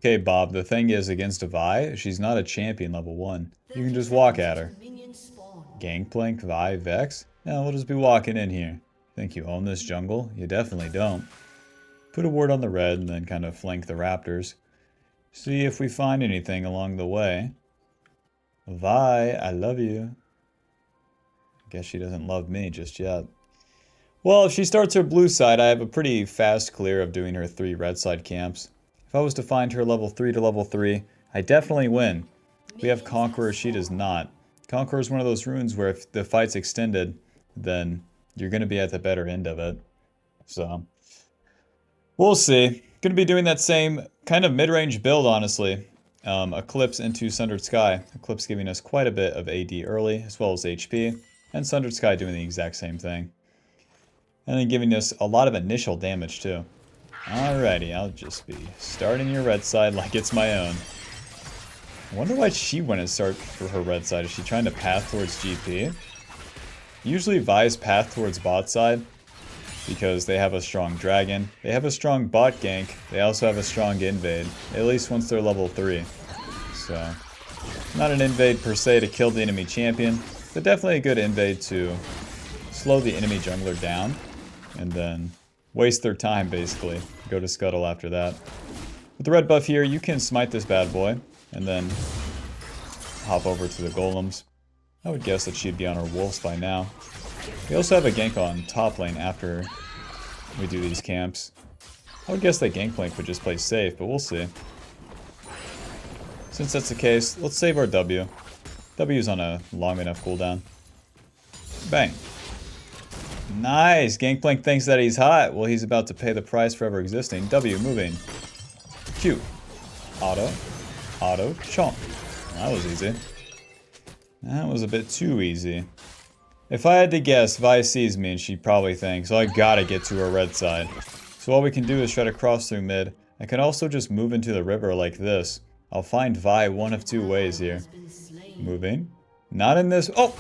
Okay, Bob, the thing is, against Vi, she's not a champion level 1. You can just walk at her. Gangplank, Vi, Vex? Yeah, we'll just be walking in here. Think you own this jungle? You definitely don't. Put a ward on the red and then kind of flank the raptors. See if we find anything along the way. Vi, I love you. Guess she doesn't love me just yet. Well, if she starts her blue side, I have a pretty fast clear of doing her 3 red side camps. If I was to find her level 3 to level 3, I definitely win. We have Conqueror, she does not. Conqueror is one of those runes where if the fight's extended, then you're going to be at the better end of it. So, we'll see. Going to be doing that same kind of mid-range build, honestly. Eclipse into Sundered Sky. Eclipse giving us quite a bit of AD early, as well as HP. And Sundered Sky doing the exact same thing. And then giving us a lot of initial damage, too. Alrighty, I'll just be starting your red side like it's my own. I wonder why she went and start for her red side. Is she trying to path towards GP? Usually Vi's path towards bot side because they have a strong dragon. They have a strong bot gank. They also have a strong invade, at least once they're level 3. So, not an invade per se to kill the enemy champion, but definitely a good invade to slow the enemy jungler down and then waste their time, basically. Go to Scuttle after that. With the red buff here, you can smite this bad boy, and then hop over to the golems. I would guess that she'd be on her wolves by now. We also have a gank on top lane after we do these camps. I would guess that Gangplank would just play safe, but we'll see. Since that's the case, let's save our W. W's on a long enough cooldown. Bang. Nice! Gangplank thinks that he's hot. Well, he's about to pay the price for ever existing. W, moving. Q. Auto. Auto. Chomp. That was easy. That was a bit too easy. If I had to guess, Vi sees me and she probably thinks, oh, I gotta get to her red side. So all we can do is try to cross through mid. I can also just move into the river like this. I'll find Vi one of 2 ways here. Moving. Not in this. Oh!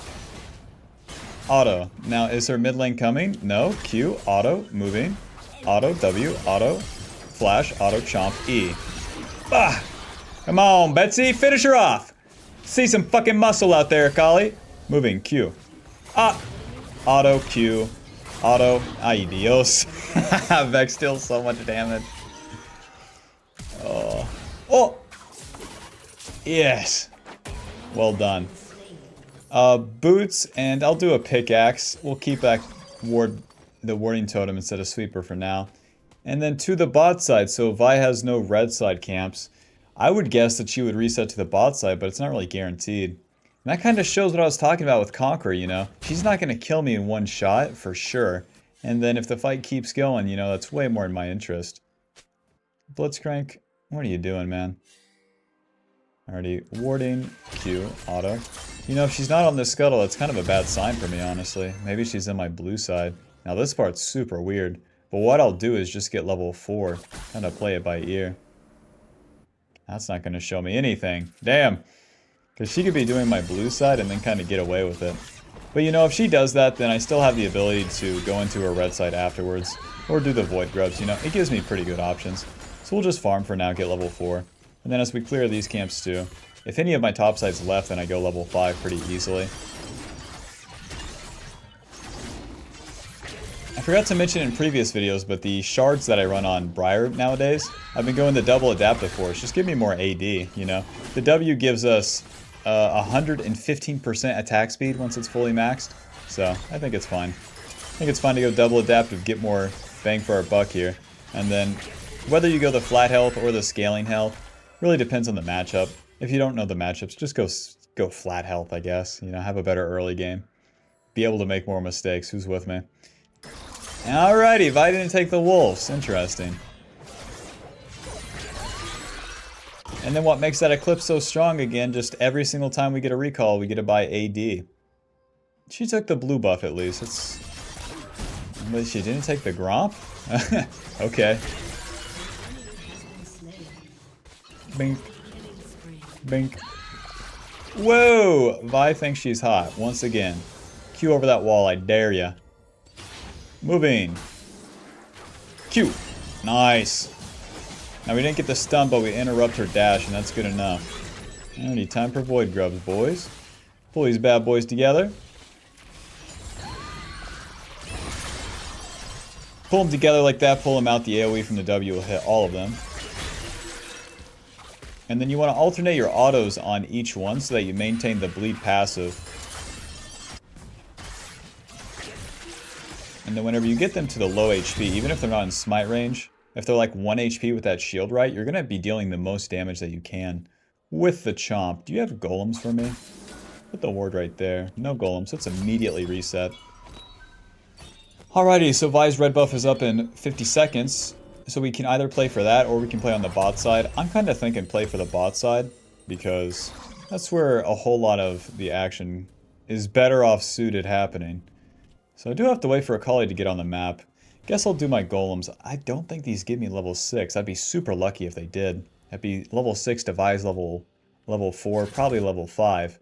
Auto. Now, is her mid lane coming? No. Q. Auto. Moving. Auto. W. Auto. Flash. Auto. Chomp. E. Ah! Come on, Betsy. Finish her off. See some fucking muscle out there, Kali. Moving. Q. Ah! Auto. Q. Auto. Ay Dios. Vex deals so much damage. Oh. Oh! Yes. Well done. Boots, and I'll do a pickaxe. We'll keep that the warding totem instead of sweeper for now. And then to the bot side, so Vi has no red side camps. I would guess that she would reset to the bot side, but it's not really guaranteed. And that kind of shows what I was talking about with Conqueror, you know? She's not going to kill me in one shot, for sure. And then if the fight keeps going, you know, that's way more in my interest. Blitzcrank, what are you doing, man? Already warding, Q, auto. You know, if she's not on this scuttle, that's kind of a bad sign for me, honestly. Maybe she's in my blue side. Now this part's super weird, but what I'll do is just get level 4, kind of play it by ear. That's not going to show me anything. Damn! Because she could be doing my blue side and then kind of get away with it. But you know, if she does that, then I still have the ability to go into her red side afterwards, or do the void grubs, you know, it gives me pretty good options. So we'll just farm for now, get level 4. And then as we clear these camps too, if any of my top sides left, then I go level 5 pretty easily. I forgot to mention in previous videos, but the shards that I run on Briar nowadays, I've been going the double adaptive force. Just give me more AD, you know? The W gives us 115% attack speed once it's fully maxed, so I think it's fine. I think it's fine to go double adaptive, get more bang for our buck here. And then, whether you go the flat health or the scaling health, really depends on the matchup. If you don't know the matchups, just go flat health, I guess. You know, have a better early game. Be able to make more mistakes. Who's with me? Alrighty, Vi didn't take the wolves. Interesting. And then what makes that Eclipse so strong again, just every single time we get a recall, we get to buy AD. She took the blue buff at least. But she didn't take the Gromp? Okay. Bink. Bink. Whoa! Vi thinks she's hot. Once again. Q over that wall, I dare ya. Moving. Q. Nice. Now we didn't get the stun, but we interrupt her dash, and that's good enough. Alrighty, time for Void Grubs, boys. Pull these bad boys together. Pull them together like that, pull them out, the AoE from the W will hit all of them. And then you want to alternate your autos on each one so that you maintain the bleed passive. And then whenever you get them to the low HP, even if they're not in smite range, if they're like 1 HP with that shield right, you're going to be dealing the most damage that you can with the chomp. Do you have golems for me? Put the ward right there. No golems. Let's immediately reset. Alrighty, so Vi's red buff is up in 50 seconds. So we can either play for that or we can play on the bot side. I'm kind of thinking play for the bot side because that's where a whole lot of the action is better off suited happening. So I do have to wait for Akali to get on the map. Guess I'll do my golems. I don't think these give me level 6. I'd be super lucky if they did. That'd be level 6 to Vi's level 4, probably level 5.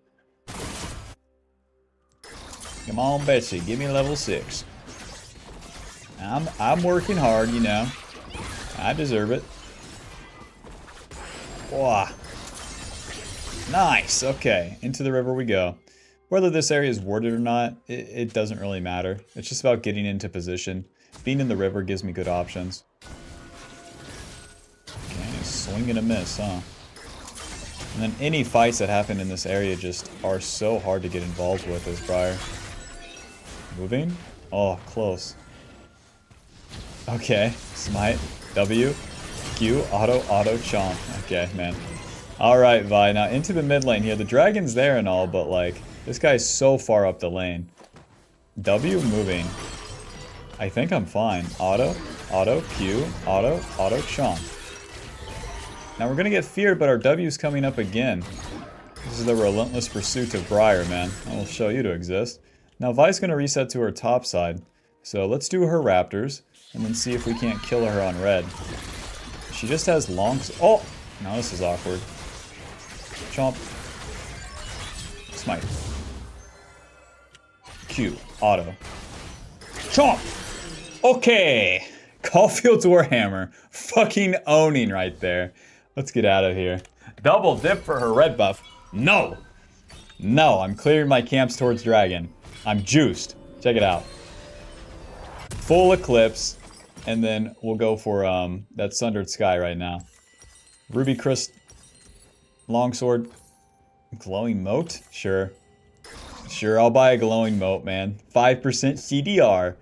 Come on, Betsy, give me level 6. I'm working hard, you know. I deserve it. Wow. Nice, okay. Into the river we go. Whether this area is warded or not, it doesn't really matter. It's just about getting into position. Being in the river gives me good options. Okay, swing and a miss, huh? And then any fights that happen in this area just are so hard to get involved with as Briar. Moving? Oh, close. Okay, smite, W, Q, auto, chomp. Okay, man. Alright, Vi, now into the mid lane here. The dragon's there and all, but like, this guy's so far up the lane. W, moving. I think I'm fine. Auto, Q, auto, chomp. Now we're gonna get feared, but our W's coming up again. This is the relentless pursuit of Briar, man. I will show you to exist. Now Vi's gonna reset to her top side. So let's do her raptors, and then see if we can't kill her on red. She just has long... Oh! Now this is awkward. Chomp. Smite. Q. Auto. Chomp! Okay! Caulfield's Warhammer. Fucking owning right there. Let's get out of here. Double dip for her red buff. No! No, I'm clearing my camps towards dragon. I'm juiced. Check it out. Full eclipse. And then we'll go for that Sundered Sky right now. Ruby Crystal. Longsword. Glowing moat? Sure. Sure, I'll buy a glowing moat, man. 5% CDR.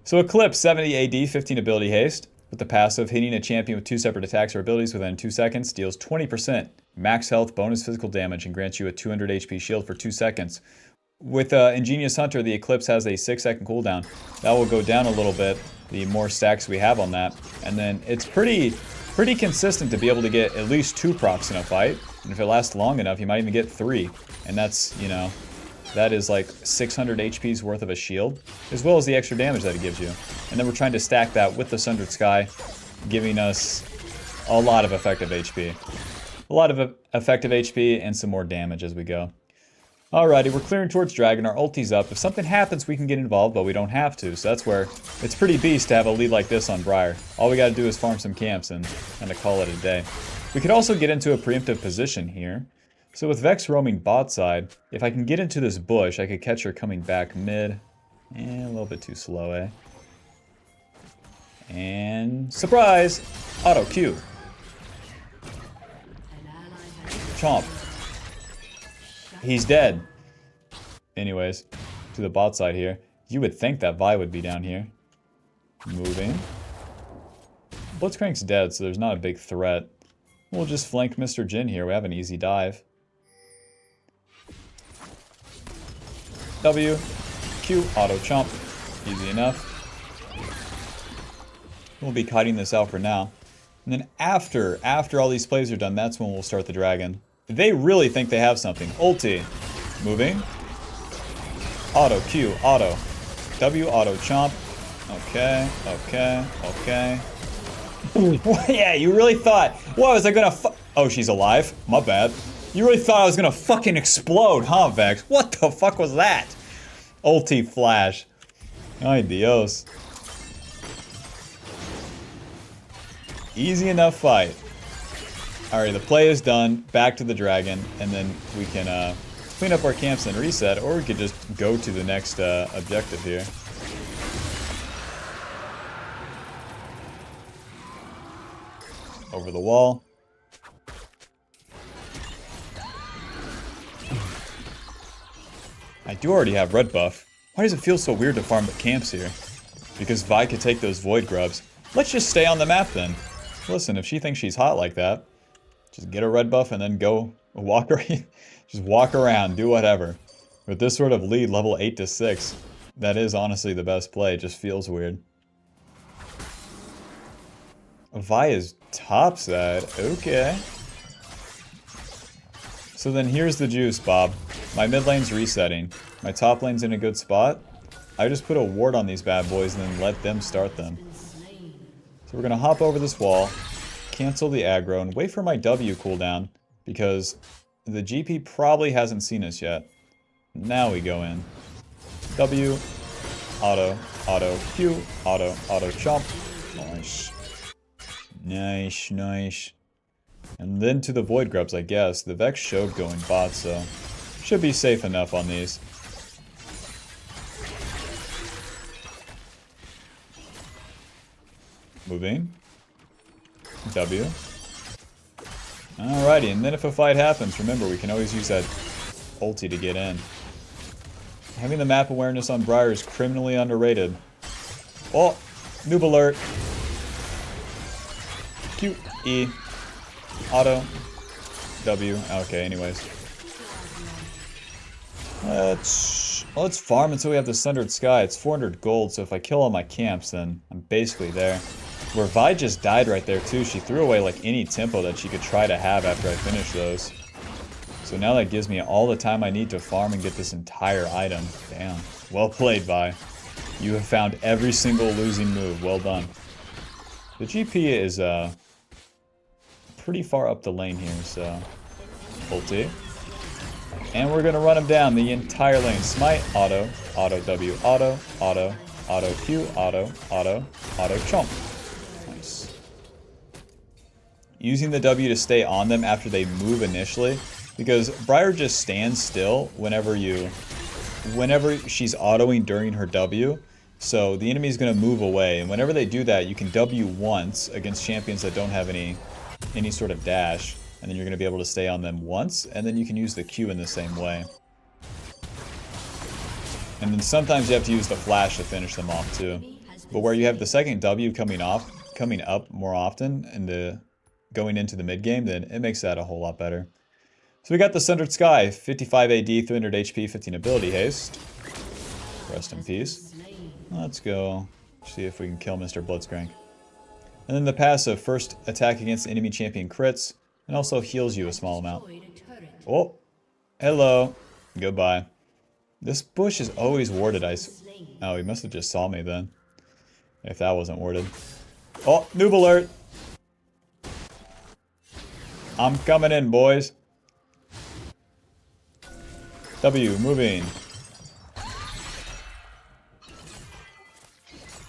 So Eclipse, 70 AD, 15 ability haste. With the passive, hitting a champion with 2 separate attacks or abilities within 2 seconds deals 20% max health, bonus physical damage, and grants you a 200 HP shield for 2 seconds. With Ingenious Hunter, the Eclipse has a 6-second cooldown. That will go down a little bit, the more stacks we have on that. And then it's pretty consistent to be able to get at least 2 procs in a fight. And if it lasts long enough, you might even get 3. And that's, you know, that is like 600 HP's worth of a shield, as well as the extra damage that it gives you. And then we're trying to stack that with the Sundered Sky, giving us a lot of effective HP. A lot of effective HP and some more damage as we go. Alrighty, we're clearing towards dragon, our ulti's up. If something happens, we can get involved, but we don't have to. So that's where it's pretty beast to have a lead like this on Briar. All we gotta do is farm some camps and kind of call it a day. We could also get into a preemptive position here. So with Vex roaming bot side, if I can get into this bush, I could catch her coming back mid. A little bit too slow, eh? And surprise! Auto Q. Chomp. He's dead. Anyways, to the bot side here. You would think that Vi would be down here. Moving. Blitzcrank's dead, so there's not a big threat. We'll just flank Mr. Jin here. We have an easy dive. W, Q, auto chomp. Easy enough. We'll be kiting this out for now. And then after all these plays are done, that's when we'll start the dragon. They really think they have something. Ulti. Moving. Auto Q, auto. W, auto chomp. Okay, okay. Yeah, you really thought, what was I gonna oh, she's alive? My bad. You really thought I was gonna fucking explode, huh, Vex? What the fuck was that? Ulti flash. Ay, Dios. Easy enough fight. Alright, the play is done. Back to the dragon. And then we can clean up our camps and reset. Or we could just go to the next objective here. Over the wall. I do already have red buff. Why does it feel so weird to farm the camps here? Because Vi could take those void grubs. Let's just stay on the map then. Listen, if she thinks she's hot like that, just get a red buff and then go walk around. Just walk around, do whatever. With this sort of lead, level 8 to 6, that is honestly the best play. It just feels weird. Vi is topside. Okay. So then here's the juice, Bob. My mid lane's resetting. My top lane's in a good spot. I just put a ward on these bad boys and then let them start them. So we're going to hop over this wall, cancel the aggro, and wait for my W cooldown, because the GP probably hasn't seen us yet. Now we go in. W, auto, auto, Q, auto, auto, chomp. Nice. Nice, nice. And then to the void grubs, I guess. The Vex showed going bot, so should be safe enough on these. Moving. W. Alrighty, and then if a fight happens, remember we can always use that ulti to get in. Having the map awareness on Briar is criminally underrated. Oh! Noob alert! Q, E, auto, W. Okay, anyways. Let's farm until we have the Sundered Sky. It's 400 gold, so if I kill all my camps, then I'm basically there. Where Vi just died right there too. She threw away like any tempo that she could try to have after I finish those. So now that gives me all the time I need to farm and get this entire item. Damn. Well played, Vi. You have found every single losing move. Well done. The GP is pretty far up the lane here, so ulti. And we're gonna run him down the entire lane. Smite, auto, auto W, auto, auto, auto Q, auto, auto, auto chomp. Nice. Using the W to stay on them after they move initially, because Briar just stands still whenever she's autoing during her W. So the enemy's gonna move away, and whenever they do that, you can W once against champions that don't have any sort of dash. And then you're going to be able to stay on them once, and then you can use the Q in the same way. And then sometimes you have to use the flash to finish them off too. But where you have the second W coming up more often, and going into the mid game, then it makes that a whole lot better. So we got the Sundered Sky, 55 AD, 300 HP, 15 ability haste. Rest in peace. Let's go see if we can kill Mr. Blitzcrank. And then the passive, first attack against enemy champion crits. And also heals you a small amount. Oh, hello. Goodbye. This bush is always warded. Oh, he must have just saw me then. If that wasn't warded. Oh, noob alert. I'm coming in, boys. W, moving.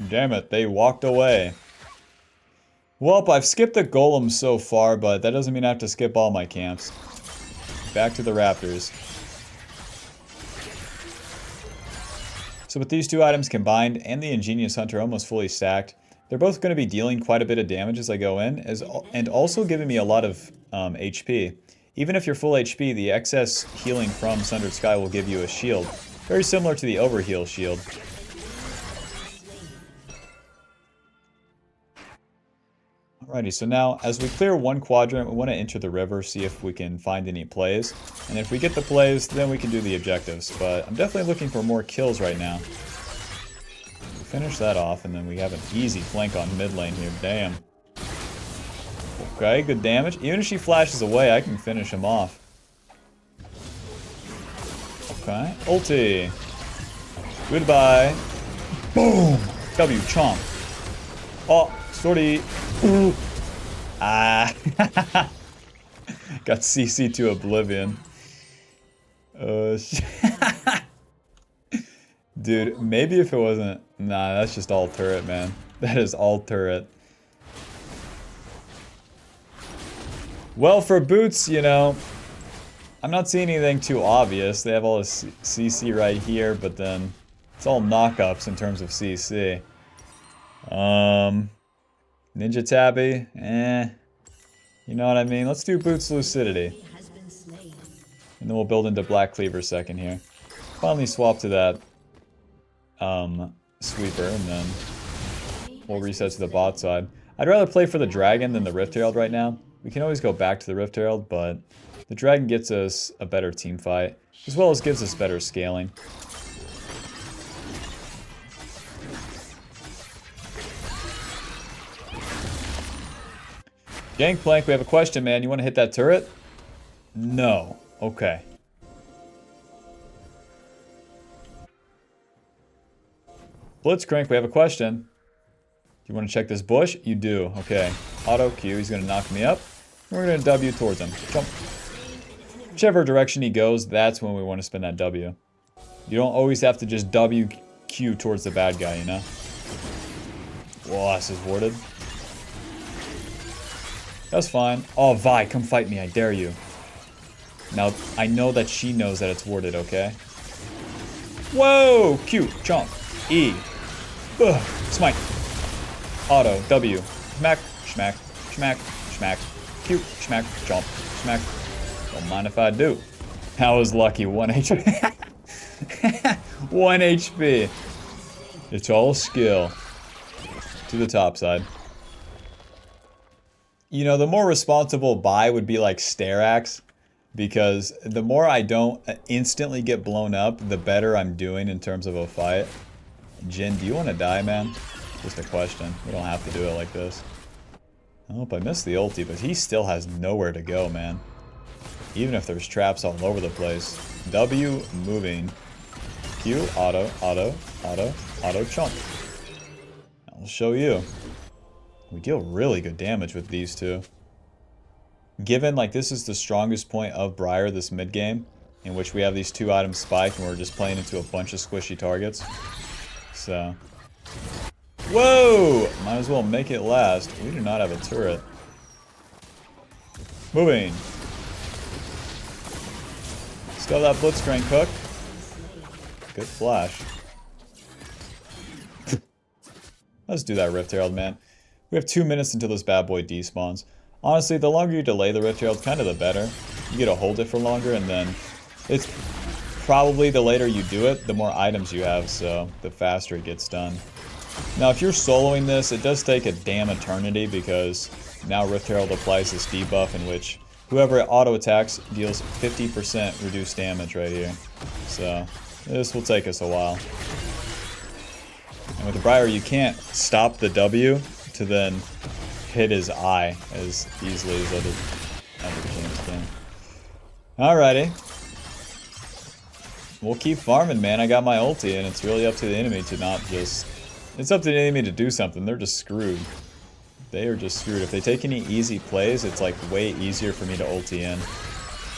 Damn it, they walked away. Well, I've skipped the golem so far, but that doesn't mean I have to skip all my camps. Back to the raptors. So with these two items combined, and the Ingenious Hunter almost fully stacked, they're both going to be dealing quite a bit of damage as I go in, and also giving me a lot of HP. Even if you're full HP, the excess healing from Sundered Sky will give you a shield. Very similar to the Overheal shield. Alrighty, so now as we clear one quadrant, we want to enter the river, see if we can find any plays. And if we get the plays, then we can do the objectives. But I'm definitely looking for more kills right now. Finish that off, and then we have an easy flank on mid lane here. Damn. Okay, good damage. Even if she flashes away, I can finish him off. Okay, ulti. Goodbye. Boom! W, chomp. Oh, sorry. Ooh. Ah. Got CC to oblivion. Dude, maybe if it wasn't... Nah, that's just all turret, man. That is all turret. Well, for boots, you know, I'm not seeing anything too obvious. They have all this CC right here, but then it's all knockups in terms of CC. Ninja Tabby, you know what I mean? Let's do Boots Lucidity. And then we'll build into Black Cleaver second here. Finally swap to that Sweeper, and then we'll reset to the bot side. I'd rather play for the Dragon than the Rift Herald right now. We can always go back to the Rift Herald, but the Dragon gets us a better team fight, as well as gives us better scaling. Gangplank, we have a question, man. You want to hit that turret? No. Okay. Blitzcrank, we have a question. Do you want to check this bush? You do. Okay. Auto Q, he's going to knock me up. We're going to W towards him. Jump. Whichever direction he goes, that's when we want to spin that W. You don't always have to just W Q towards the bad guy, you know? Whoa, this is warded. That's fine. Oh, Vi, come fight me, I dare you. Now, I know that she knows that it's warded, okay? Whoa! Q, chomp, E. Ugh, smite. Auto, W. Smack, smack, smack, smack. Q, smack, chomp, smack. Don't mind if I do. That was lucky, 1 HP. 1 HP. It's all skill. To the top side. You know, the more responsible buy would be like Sterax, because the more I don't instantly get blown up, the better I'm doing in terms of a fight. Jin, do you want to die, man? Just a question. We don't have to do it like this. I hope I missed the ulti, but he still has nowhere to go, man. Even if there's traps all over the place. W, moving. Q, auto, auto, auto, auto, chomp. I'll show you. We deal really good damage with these two. Given, like, this is the strongest point of Briar this mid-game, in which we have these two items spiked and we're just playing into a bunch of squishy targets. So. Whoa! Might as well make it last. We do not have a turret. Moving. Still that Blitzcrank hook. Good flash. Let's do that Rift Herald, man. We have 2 minutes until this bad boy despawns. Honestly, the longer you delay the Rift Herald, kind of the better. You get to hold it for longer, and then it's probably the later you do it, the more items you have, so the faster it gets done. Now, if you're soloing this, it does take a damn eternity, because now Rift Herald applies this debuff in which whoever auto attacks deals 50% reduced damage right here. So this will take us a while. And with the Briar, you can't stop the W to then hit his eye as easily as other games can. Alrighty. We'll keep farming, man. I got my ulti, and it's really up to the enemy to not just... It's up to the enemy to do something. They're just screwed. They are just screwed. If they take any easy plays, it's like way easier for me to ulti in.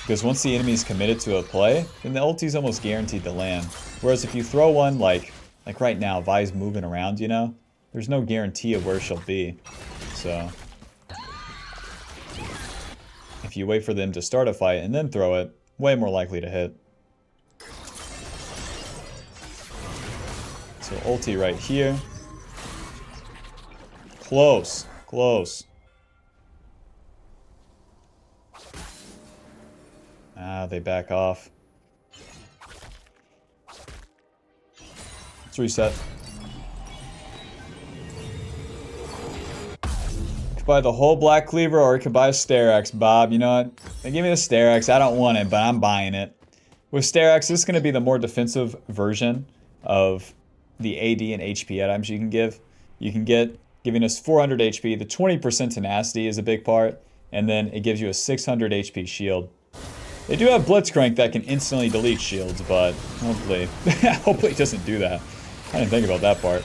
Because once the enemy's committed to a play, then the ulti's almost guaranteed to land. Whereas if you throw one like right now, Vi's moving around, you know? There's no guarantee of where she'll be. So if you wait for them to start a fight and then throw it, way more likely to hit. So ulti right here. Close. Close. Ah, they back off. Let's reset. Buy the whole Black Cleaver, or you could buy a Sterax, Bob. You know what? They give me the Sterax. I don't want it, but I'm buying it. With Sterax, this is going to be the more defensive version of the AD and HP items you can give. You can get, giving us 400 HP. The 20% tenacity is a big part, and then it gives you a 600 HP shield. They do have Blitzcrank that can instantly delete shields, but hopefully, hopefully it doesn't do that. I didn't think about that part.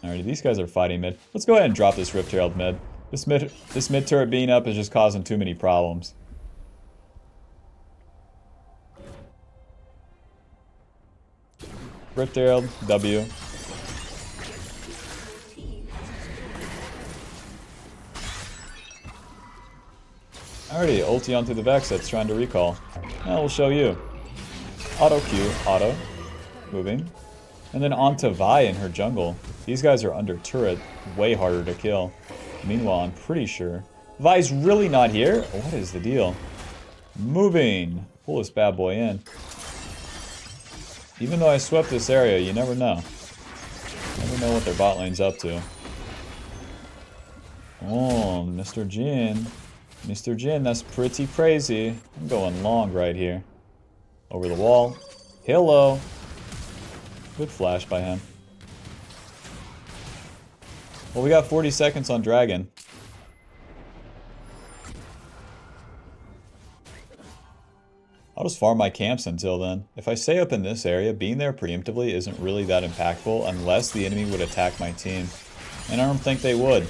Alrighty, these guys are fighting mid. Let's go ahead and drop this Rift Herald mid. This mid turret being up is just causing too many problems. Rift Herald, W. Alrighty, ulti onto the Vex that's trying to recall. Now we'll show you. Auto Q, auto. Moving. And then onto Vi in her jungle. These guys are under turret, way harder to kill. Meanwhile, I'm pretty sure Vi's really not here. What is the deal? Moving. Pull this bad boy in. Even though I swept this area, you never know. Never know what their bot lane's up to. Oh, Mr. Jin. Mr. Jin, that's pretty crazy. I'm going long right here. Over the wall. Hello. Good flash by him. Well, we got 40 seconds on Dragon. I'll just farm my camps until then. If I stay up in this area, being there preemptively isn't really that impactful unless the enemy would attack my team. And I don't think they would.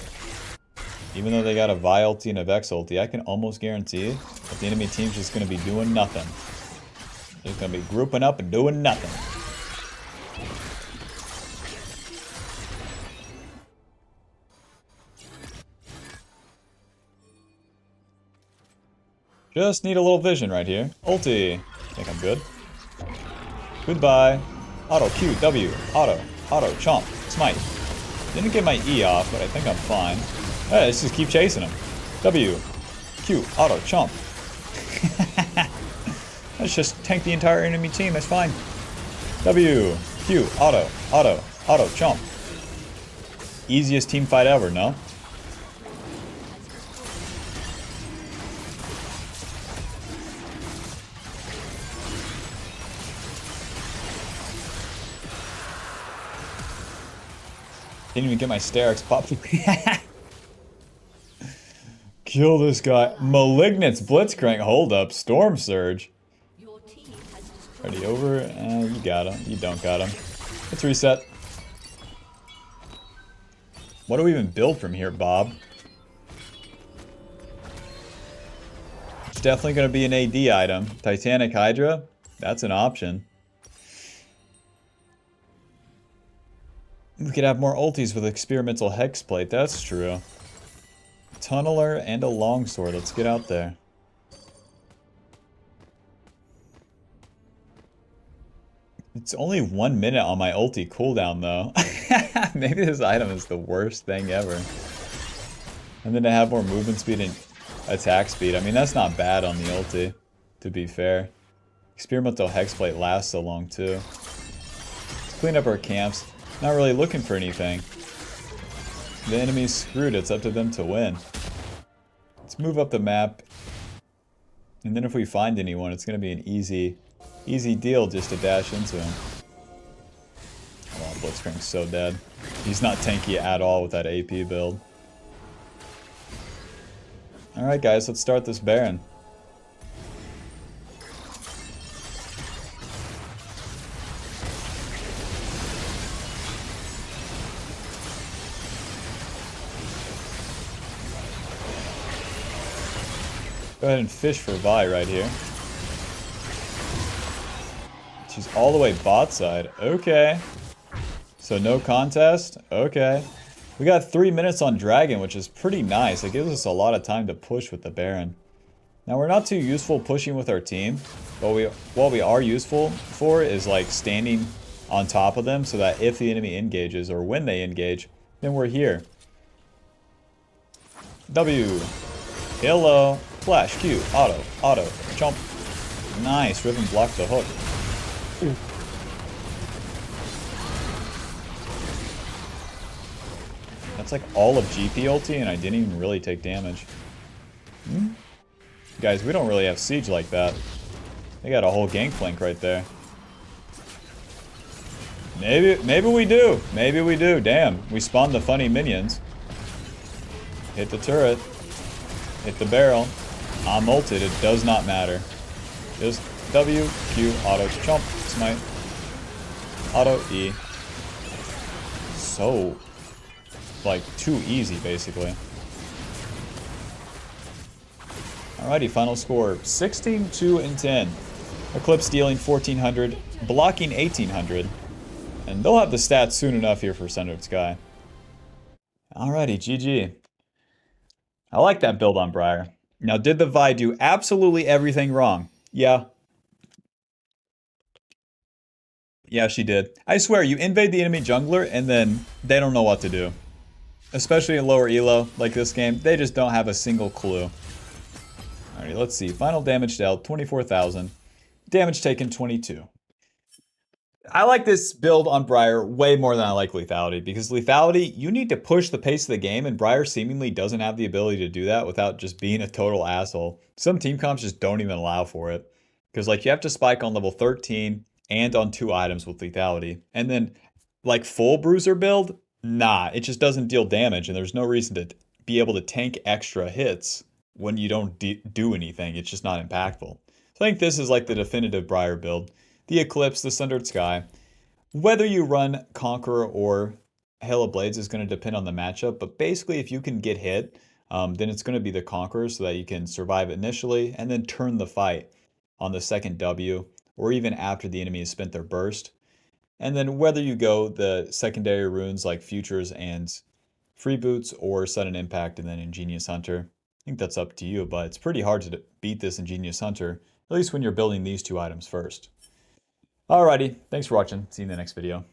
Even though they got a Vi ulti and a Vex ulti, I can almost guarantee that the enemy team's just going to be doing nothing. They're just going to be grouping up and doing nothing. Just need a little vision right here. Ulti. I think I'm good. Goodbye. Auto, Q, W. Auto. Auto, chomp. Smite. Didn't get my E off, but I think I'm fine. Alright, let's just keep chasing him. W. Q. Auto, chomp. Let's just tank the entire enemy team. That's fine. W. Q. Auto. Auto. Auto, chomp. Easiest team fight ever, no? Didn't even get my Sterix popped. Kill this guy. Malignant's Blitzcrank. Hold up. Storm Surge. Ready over. You got him. You don't got him. Let's reset. What do we even build from here, Bob? It's definitely going to be an AD item. Titanic Hydra? That's an option. We could have more ultis with experimental hexplate, that's true. Tunneler and a longsword, let's get out there. It's only 1 minute on my ulti cooldown though. Maybe this item is the worst thing ever. And then to have more movement speed and attack speed, I mean that's not bad on the ulti, to be fair. Experimental hexplate lasts so long too. Let's clean up our camps. Not really looking for anything. The enemy's screwed, it's up to them to win. Let's move up the map. And then if we find anyone, it's going to be an easy deal just to dash into him. Oh, Blitzcrank's so dead. He's not tanky at all with that AP build. Alright guys, let's start this Baron. Go ahead and fish for Vi right here. She's all the way bot side. Okay. So no contest? Okay. We got 3 minutes on Dragon, which is pretty nice. It gives us a lot of time to push with the Baron. Now we're not too useful pushing with our team, but what we are useful for is like standing on top of them so that if the enemy engages or when they engage, then we're here. W. ELO. Flash, Q, auto, jump. Nice, Riven blocked the hook. Ooh. That's like all of GP ulti and I didn't even really take damage. Guys, we don't really have siege like that. They got a whole gangplank right there. Maybe we do. Maybe we do. Damn, we spawned the funny minions. Hit the turret. Hit the barrel. I'm ulted, it does not matter. Just W, Q, auto, chomp, smite, auto, E. So, like, too easy, basically. Alrighty, final score, 16, 2, and 10. Eclipse dealing 1,400, blocking 1,800. And they'll have the stats soon enough here for Sundered Sky. Alrighty, GG. I like that build on Briar. Now, did the Vi do absolutely everything wrong? Yeah. Yeah, she did. I swear, you invade the enemy jungler, and then they don't know what to do. Especially in lower elo, like this game, they just don't have a single clue. Alright, let's see. Final damage dealt, 24,000. Damage taken, 22. I like this build on Briar way more than I like Lethality, because Lethality, you need to push the pace of the game, and Briar seemingly doesn't have the ability to do that without just being a total asshole. Some team comps just don't even allow for it. Because, like, you have to spike on level 13 and on 2 items with Lethality. And then, like, full Bruiser build, nah, it just doesn't deal damage, and there's no reason to be able to tank extra hits when you don't do anything. It's just not impactful. So I think this is like the definitive Briar build. The Eclipse, the Sundered Sky. Whether you run Conqueror or Hail of Blades is going to depend on the matchup, but basically if you can get hit, then it's going to be the Conqueror so that you can survive initially and then turn the fight on the second W or even after the enemy has spent their burst. And then whether you go the secondary runes like Futures and Freeboots or Sudden Impact and then Ingenious Hunter, I think that's up to you, but it's pretty hard to beat this Ingenious Hunter, at least when you're building these 2 items first. Alrighty, thanks for watching. See you in the next video.